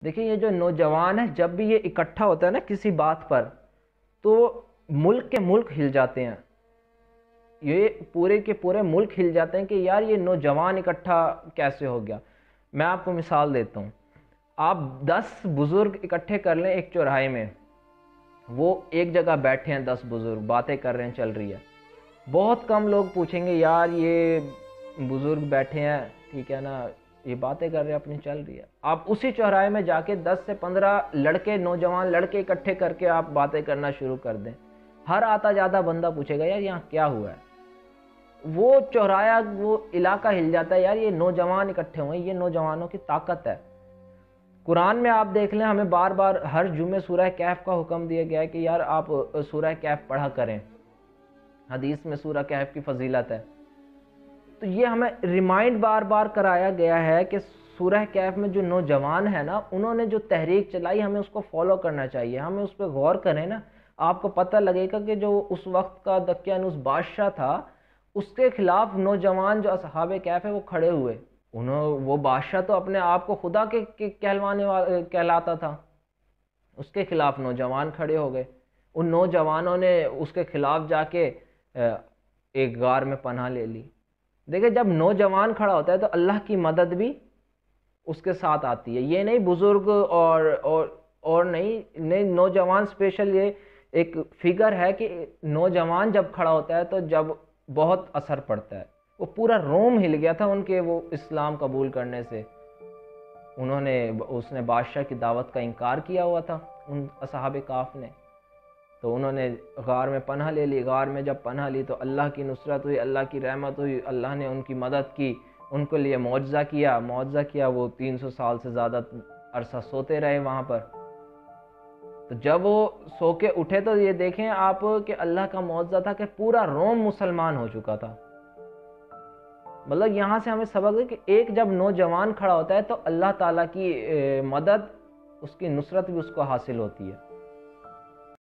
دیکھیں یہ جو نوجوان ہے جب بھی یہ اکٹھا ہوتا ہے نا کسی بات پر تو ملک کے ملک ہل جاتے ہیں، یہ پورے کے پورے ملک ہل جاتے ہیں کہ یار یہ نوجوان اکٹھا کیسے ہو گیا۔ میں آپ کو مثال دیتا ہوں، آپ 10 بزرگ اکٹھے کر لیں ایک چوراہے میں، وہ ایک جگہ بیٹھے ہیں 10 بزرگ باتیں کر رہے ہیں چل رہی ہے، بہت کم لوگ پوچھیں گے یار یہ بزرگ بیٹھے ہیں ٹھیک ہے نا یہ باتیں کر رہے ہیں اپنی چل رہی ہے۔ آپ اسی چوراہے میں جا کے 10 سے 15 لڑکے نوجوان لڑکے اکٹھے کر کے آپ باتیں کرنا شروع کر دیں، ہر آتا جاتا بندہ پوچھے گا یار یہاں کیا ہوا ہے، وہ چورایا وہ علاقہ ہل جاتا ہے، یار یہ نوجوان اکٹھے ہوئے، یہ نوجوانوں کی طاقت ہے۔ قرآن میں آپ دیکھ لیں ہمیں بار بار ہر جمعے سورہ کہف کا حکم دیا گیا ہے کہ یار آپ سورہ کہف پڑھا کریں، حدیث میں سورہ کہف کی فضیلت ہے، تو یہ ہمیں ریمائنڈ بار بار کرایا گیا ہے کہ سورہ کہف میں جو نوجوان ہے نا انہوں نے جو تحریک چلائی ہمیں اس کو فالو کرنا چاہیے، ہمیں اس پہ غور کریں نا، آپ کو پتہ لگے گا کہ جو اس وقت کا دقیانوس بادشاہ تھا اس کے خلاف نوجوان جو اصحاب کہف ہے وہ کھڑے ہوئے، وہ بادشاہ تو اپنے آپ کو خدا کے کہلاتا تھا، اس کے خلاف نوجوان کھڑے ہو گئے، ان نوجوانوں نے اس کے خلاف جا کے ایک غار میں پناہ لے لی۔ دیکھیں جب نوجوان کھڑا ہوتا ہے تو اللہ کی مدد بھی اس کے ساتھ آتی ہے، یہ نہیں بزرگ اور نہیں نوجوان اسپیشل یہ ایک فگر ہے کہ نوجوان جب کھڑا ہوتا ہے تو جب بہت اثر پڑتا ہے، وہ پورا روم ہل گیا تھا ان کے وہ اسلام قبول کرنے سے، اس نے بادشاہ کی دعوت کا انکار کیا ہوا تھا ان اصحاب کہف نے، تو انہوں نے غار میں پناہ لے لی، غار میں جب پناہ لی تو اللہ کی نصرت ہوئی، اللہ کی رحمت ہوئی، اللہ نے ان کی مدد کی، ان کے لیے معجزہ کیا، وہ 300 سال سے زیادہ عرصہ سوتے رہے وہاں پر، تو جب وہ سو کے اٹھے تو یہ دیکھیں آپ کہ اللہ کا معجزہ تھا کہ پورا روم مسلمان ہو چکا تھا۔ مطلب یہاں سے ہمیں سبق ہے کہ ایک جب نوجوان کھڑا ہوتا ہے تو اللہ تعالیٰ کی مدد اس کی نصرت بھی اس کو حاصل ہوتی ہے۔